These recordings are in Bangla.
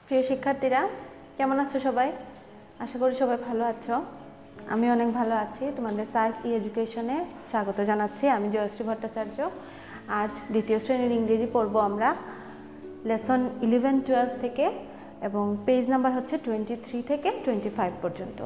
প্রিয় শিক্ষার্থীরা কেমন আছো সবাই? আশা করি সবাই ভালো আছো। আমি অনেক ভালো আছি। তোমাদের SAARC এডুকেশনে স্বাগত জানাচ্ছি। আমি জয়শ্রী ভট্টাচার্য। আজ দ্বিতীয় শ্রেণীর ইংরেজি পড়ব আমরা লেসন 11-12 থেকে, এবং পেজ নাম্বার হচ্ছে 23 থেকে 25 পর্যন্ত।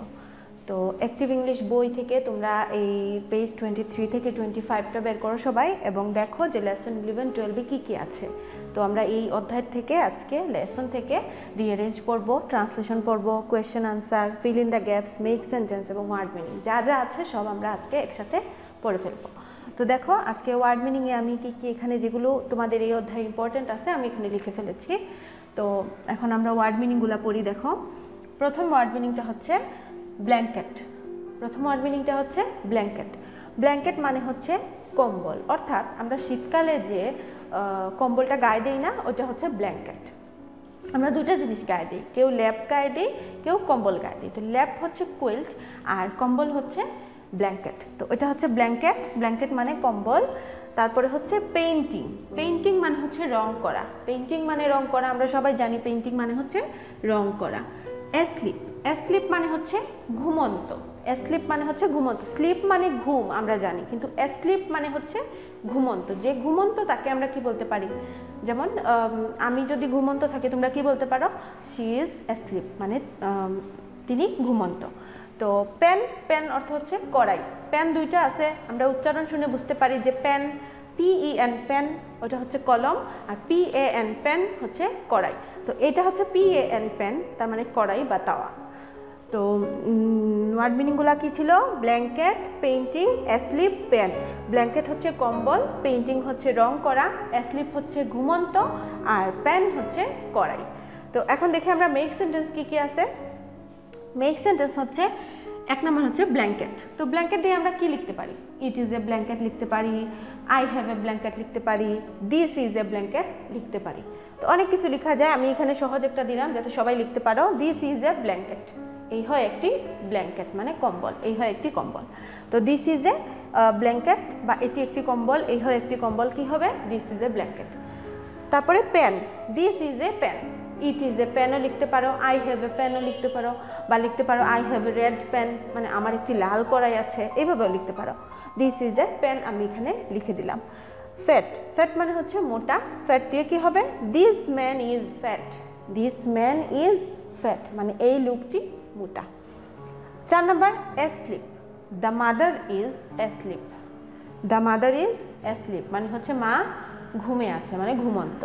তো অ্যাক্টিভ ইংলিশ বই থেকে তোমরা এই পেজ 23 থেকে 25টা বের করো সবাই, এবং দেখো যে লেসন 11-12-এ কী কী আছে। তো আমরা এই অধ্যায় থেকে আজকে লেসন থেকে রিঅ্যারেঞ্জ পড়ব, ট্রান্সলেশন পড়ব, question answer, feel in the gaps, make sentence এবং ওয়ার্ড মিনিং যা যা আছে সব আমরা আজকে একসাথে পড়ে ফেলবো। তো দেখো আজকে ওয়ার্ড মিনিংয়ে আমি কী কী এখানে যেগুলো তোমাদের এই অধ্যায়ে ইম্পর্টেন্ট আছে আমি এখানে লিখে ফেলেছি। তো এখন আমরা ওয়ার্ড মিনিংগুলো পড়ি। দেখো প্রথম ওয়ার্ড মিনিংটা হচ্ছে ব্ল্যাঙ্কেট। প্রথম ওয়ার্ড মিনিংটা হচ্ছে ব্ল্যাঙ্কেট। ব্ল্যাঙ্কেট মানে হচ্ছে কম্বল, অর্থাৎ আমরা শীতকালে যে কম্বলটা গায়ে দিই না, ওটা হচ্ছে ব্ল্যাঙ্কেট। আমরা দুটো জিনিস গায়ে দিই, কেউ ল্যাপ গায়ে দিই, কেউ কম্বল গায়ে দিই। তো ল্যাপ হচ্ছে কুইল্ট আর কম্বল হচ্ছে ব্ল্যাঙ্কেট। তো এটা হচ্ছে ব্ল্যাঙ্কেট। ব্ল্যাঙ্কেট মানে কম্বল। তারপরে হচ্ছে পেইন্টিং। পেইন্টিং মানে হচ্ছে রং করা। পেইন্টিং মানে রং করা, আমরা সবাই জানি পেইন্টিং মানে হচ্ছে রং করা। অ্যাস্লিপ। অ্যাস্লিপ মানে হচ্ছে ঘুমন্ত। অ্যাস্লিপ মানে হচ্ছে ঘুমন্ত। স্লিপ মানে ঘুম আমরা জানি, কিন্তু অ্যাস্লিপ মানে হচ্ছে ঘুমন্ত। যে ঘুমন্ত তাকে আমরা কি বলতে পারি? যেমন আমি যদি ঘুমন্ত থাকি তোমরা কি বলতে পারো? শি ইজ অ্যাস্লিপ, মানে তিনি ঘুমন্ত। তো পেন, পেন অর্থ হচ্ছে কড়াই। পেন দুইটা আছে, আমরা উচ্চারণ শুনে বুঝতে পারি যে পেন, PEN পেন ওটা হচ্ছে কলম, আর PAN পেন হচ্ছে কড়াই। তো এটা হচ্ছে PAN পেন, তার মানে কড়াই বা তাওয়া। তো ওয়ার্ড মিনিংগুলো কী ছিল? Blanket, painting, asleep, pen. Blanket হচ্ছে কম্বল, পেইন্টিং হচ্ছে রং করা, অ্যাস্লিপ হচ্ছে ঘুমন্ত, আর পেন হচ্ছে কড়াই। তো এখন দেখি আমরা মেক সেন্টেন্স কী কী আছে। মেক সেন্টেন্স হচ্ছে এক নম্বর হচ্ছে ব্ল্যাঙ্কেট। তো ব্ল্যাঙ্কেট দিয়ে আমরা কি লিখতে পারি? ইট ইজ এ ব্ল্যাঙ্কেট লিখতে পারি, আই হ্যাভ এ ব্ল্যাঙ্কেট লিখতে পারি, দিস ইজ এ ব্ল্যাঙ্কেট লিখতে পারি। তো অনেক কিছু লেখা যায়, আমি এখানে সহজ একটা দিলাম যাতে সবাই লিখতে পারো। দিস ইজ এ ব্ল্যাঙ্কেট, এই হয় একটি ব্ল্যাঙ্কেট মানে কম্বল, এই হয় একটি কম্বল। তো দিস ইজ এ ব্ল্যাঙ্কেট বা এটি একটি কম্বল, এই হয় একটি কম্বল, কি হবে? This is a blanket. তারপরে pen, this is a pen, it is a পেনও লিখতে পারো, আই হ্যাভ এ পেনও লিখতে পারো, বা লিখতে পারো I have a red pen, মানে আমার একটি লাল কড়াই আছে, এইভাবেও লিখতে পারো। দিস ইজ এ পেন আমি এখানে লিখে দিলাম। ফ্যাট, ফ্যাট মানে হচ্ছে মোটা। ফ্যাট দিয়ে কি হবে? This man is fat, this man is fat, মানে এই লোকটি মোটা। 4 নম্বর asleep. The mother is asleep, the mother is asleep মানে হচ্ছে মা ঘুমে আছে, মানে ঘুমন্ত।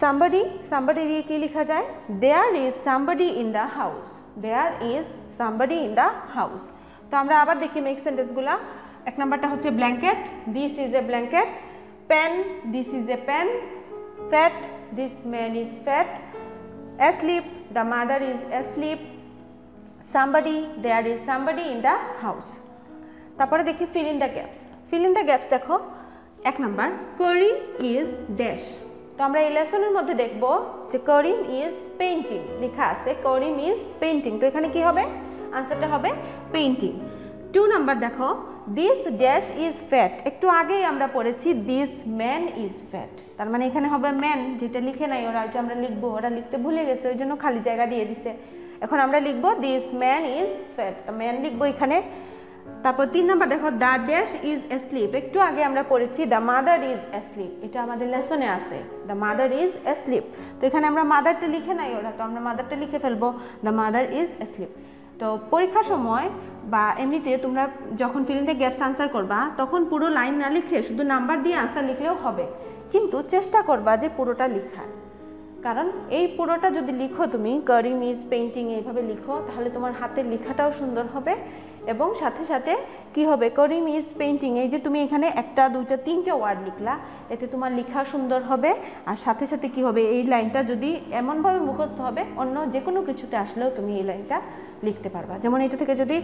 সামবডি, সামবডি দিয়ে কি লেখা যায়? There is somebody in the house, there is somebody in the house. তো আমরা আবার দেখি মেক সেন্টেন্সগুলা। এক নম্বরটা হচ্ছে blanket, this is a blanket. Pen, this is a pen. Fat, this man is fat. Asleep, the mother is asleep. Somebody, there is somebody in the house. তারপরে দেখি fill in the gaps. Fill in the gaps দেখো, এক নাম্বার করিম ইজ ড্যাশ। তো আমরা এই লেসনের মধ্যে দেখব যে করিম ইজ পেইন্টিং লেখা আছে, করিম ইজ পেইন্টিং। তো এখানে কি হবে? আনসারটা হবে পেইন্টিং। 2 নাম্বার দেখো, দিস ড্যাশ ইজ ফ্যাট। একটু আগেই আমরা পড়েছি দিস ম্যান ইজ ফ্যাট, তার মানে এখানে হবে ম্যান, যেটা লিখে নাই ওরা, ওইটা আমরা লিখবো, ওরা লিখতে ভুলে গেছে ওই জন্য খালি জায়গা দিয়ে দিছে। এখন আমরা লিখবো this man is fat, man লিখবো এখানে। তারপর 3 নাম্বার দেখো, দ্য ড্যাশ ইজ অ্যাস্লিপ। একটু আগে আমরা পড়েছি দ্য মাদার ইজ অ্যাস্লিপ, এটা আমাদের লেসনে আছে, দ্য মাদার ইজ অ্যাস্লিপ। তো এখানে আমরা মাদারটা লিখে নাই ওরা, তো আমরা মাদারটা লিখে ফেলবো, দ্য মাদার ইজ অ্যাস্লিপ। তো পরীক্ষার সময় বা এমনিতে তোমরা যখন feel in the gaps answer করবা তখন পুরো লাইন না লিখে শুধু নাম্বার দিয়ে আনসার লিখলেও হবে, কিন্তু চেষ্টা করবা যে পুরোটা লেখার। কারণ এই পুরোটা যদি লিখো তুমি করিম ইজ পেইন্টিং এইভাবে লিখো, তাহলে তোমার হাতের লেখাটাও সুন্দর হবে, এবং সাথে সাথে কি হবে? করিম ইজ পেইন্টিং, এই যে তুমি এখানে 1টা 2টা 3টে ওয়ার্ড লিখলা, এতে তোমার লেখা সুন্দর হবে। আর সাথে সাথে কি হবে? এই লাইনটা যদি এমনভাবে মুখস্থ হবে, অন্য যে কোনো কিছুতে আসলেও তুমি এই লাইনটা লিখতে পারবা। যেমন এটা থেকে যদি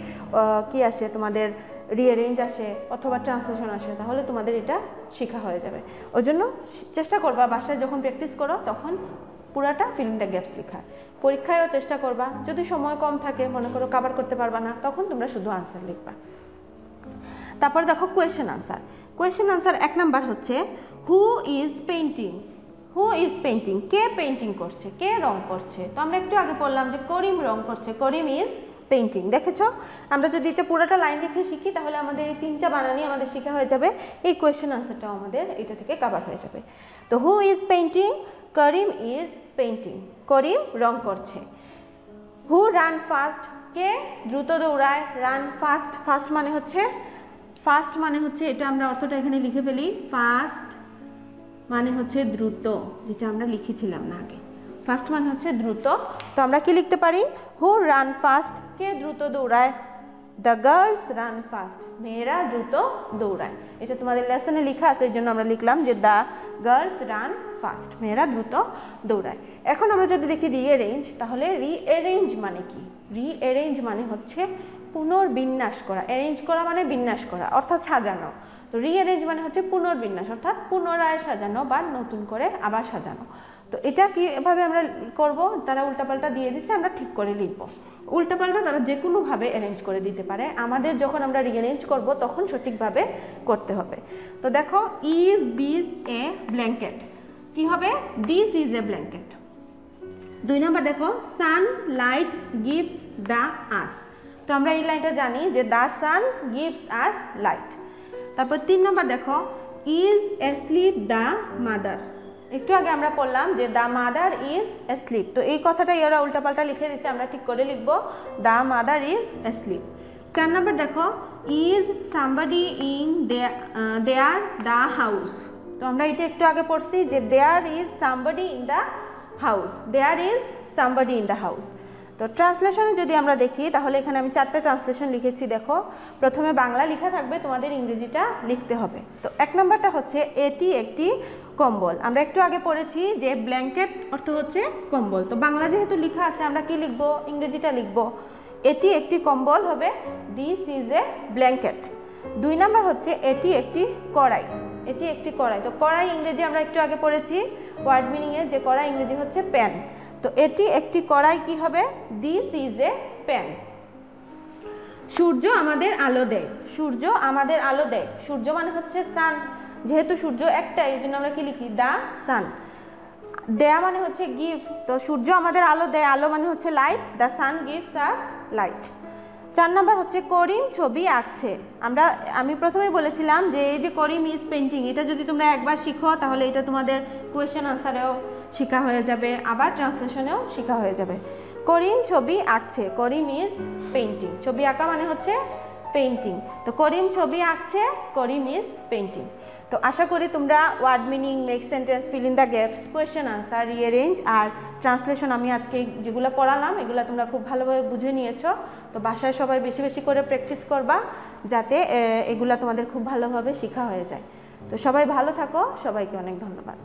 কি আসে, তোমাদের রিঅ্যারেঞ্জ আসে অথবা ট্রান্সলেশন আসে, তাহলে তোমাদের এটা শেখা হয়ে যাবে। ওই জন্য চেষ্টা করবা বাসায় যখন প্র্যাকটিস করো তখন পুরাটা ফিল ইন দ্য গ্যাপস লেখার। পরীক্ষায়ও চেষ্টা করবা, যদি সময় কম থাকে, মনে করো কভার করতে পারবা না, তখন তোমরা শুধু আনসার লিখবা। তারপর দেখো question answer. Question answer 1 number হচ্ছে who is painting, who is painting, কে পেইন্টিং করছে, কে রং করছে। তো আমরা একটু আগে বললাম যে করিম রং করছে, করিম ইজ পেইন্টিং। দেখেছো, আমরা যদি এটা পুরোটা লাইন লিখে শিখি তাহলে আমাদের এই 3টা বানানই আমাদের শেখা হয়ে যাবে, এই কোয়েশ্চেন আনসারটাও আমাদের এটা থেকে কভার হয়ে যাবে। তো who is painting, Karim is painting, Karim রং করছে। হু রান ফাস্ট, কে দ্রুত দৌড়ায়, রান ফাস্ট, ফাস্ট মানে হচ্ছে এটা আমরা অর্থটা এখানে লিখে ফেলি, ফাস্ট মানে হচ্ছে দ্রুত, যেটা আমরা লিখেছিলাম না আগে, ফাস্ট মানে হচ্ছে দ্রুত। তো আমরা কি লিখতে পারি, হু রান ফাস্ট, কে দ্রুত দৌড়ায়, দ্য গার্লস রান ফাস্ট, মেয়েরা দ্রুত দৌড়ায়। এটা তোমাদের লেসনে লেখা আছে, এই জন্য আমরা লিখলাম যে দ্য গার্লস রান ফাস্ট, মেয়েরা দ্রুত দৌড়ায়। এখন আমরা যদি দেখি রিঅ্যারেঞ্জ, তাহলে রিঅ্যারেঞ্জ মানে কি, রিঅ্যারেঞ্জ মানে হচ্ছে পুনর্বিন্যাস করা, অ্যারেঞ্জ করা মানে বিন্যাস করা অর্থাৎ সাজানো। তো রিঅ্যারেঞ্জ মানে হচ্ছে পুনর্বিন্যাস অর্থাৎ পুনরায় সাজানো বা নতুন করে আবার সাজানো। তো এটা কীভাবে আমরা করব, তারা উল্টাপাল্টা দিয়ে দিচ্ছে, আমরা ঠিক করে লিখব। উল্টাপাল্টা তারা যে কোনোভাবে অ্যারেঞ্জ করে দিতে পারে, আমাদের যখন আমরা রিঅ্যারেঞ্জ করব তখন সঠিকভাবে করতে হবে। তো দেখো, ইজ দিস এ ব্ল্যাঙ্কেট, কি হবে, দিস ইজ এ ব্ল্যাঙ্কেট। 2 নম্বর দেখো, সান লাইট গিভস দ্য আস, তো আমরা এই লাইনটা জানি যে the sun gives us light. তারপর 3 নম্বর দেখো, ইজ অ্যাসলিপ দ্য মাদার, একটু আগে আমরা পড়লাম যে দ্য মাদার ইজ অ্যাসলিপ, তো এই কথাটাই ওরা উল্টাপাল্টা লিখে দিচ্ছে, আমরা ঠিক করে লিখব the mother is asleep. 4 number দেখো, is somebody in there the house, তো আমরা এটা একটু আগে পড়ছি যে there is somebody in the house, there is somebody in the house. তো ট্রান্সলেশনে যদি আমরা দেখি তাহলে এখানে আমি 4টা ট্রান্সলেশন লিখেছি। দেখো, প্রথমে বাংলা লেখা থাকবে, তোমাদের ইংরেজিটা লিখতে হবে। তো 1 নম্বরটা হচ্ছে এটি একটি কম্বল, আমরা একটু আগে পড়েছি যে ব্ল্যাঙ্কেট অর্থ হচ্ছে কম্বল, তো বাংলা যেহেতু লেখা আছে আমরা কি লিখব, ইংরেজিটা লিখব, এটি একটি কম্বল হবে দিস ইজ এ ব্ল্যাঙ্কেট। 2 নম্বর হচ্ছে এটি একটি কড়াই, এটি একটি কড়াই, তো কড়াই ইংরেজি আমরা একটু আগে পড়েছি ওয়ার্ড মিনিংয়ে যে কড়াই ইংরেজি হচ্ছে প্যান, তো এটি একটি কড়াই কি হবে, দিস ইজ এ প্যান। সূর্য আমাদের আলো দেয়, সূর্য আমাদের আলো দেয়, সূর্য মানে হচ্ছে সান, যেহেতু সূর্য একটাই এই জন্য আমরা কি লিখি, দ্য সান। দেয়া মানে হচ্ছে গিভ, তো সূর্য আমাদের আলো দেয়, আলো মানে হচ্ছে light, the sun gives us light. 4 নম্বর হচ্ছে করিম ছবি আঁকছে, আমি প্রথমেই বলেছিলাম যে এই যে করিম ইজ পেইন্টিং, এটা যদি তোমরা একবার শিখো তাহলে এটা তোমাদের কোয়েশ্চেন আনসারেও শেখা হয়ে যাবে, আবার ট্রান্সলেশনেও শেখা হয়ে যাবে। করিম ছবি আঁকছে, করিম ইজ পেইন্টিং, ছবি আঁকা মানে হচ্ছে পেইন্টিং, তো করিম ছবি আঁকছে, করিম ইজ পেইন্টিং। তো আশা করি তোমরা word meaning, make sentence, fill in the gaps, question answer, rearrange আর ট্রান্সলেশন আমি আজকে যেগুলো পড়ালাম এগুলো তোমরা খুব ভালোভাবে বুঝে নিয়েছো। তো বাসায় সবাই বেশি বেশি করে প্র্যাকটিস করবা যাতে এগুলা তোমাদের খুব ভালোভাবে শেখা হয়ে যায়। তো সবাই ভালো থাকো, সবাইকে অনেক ধন্যবাদ।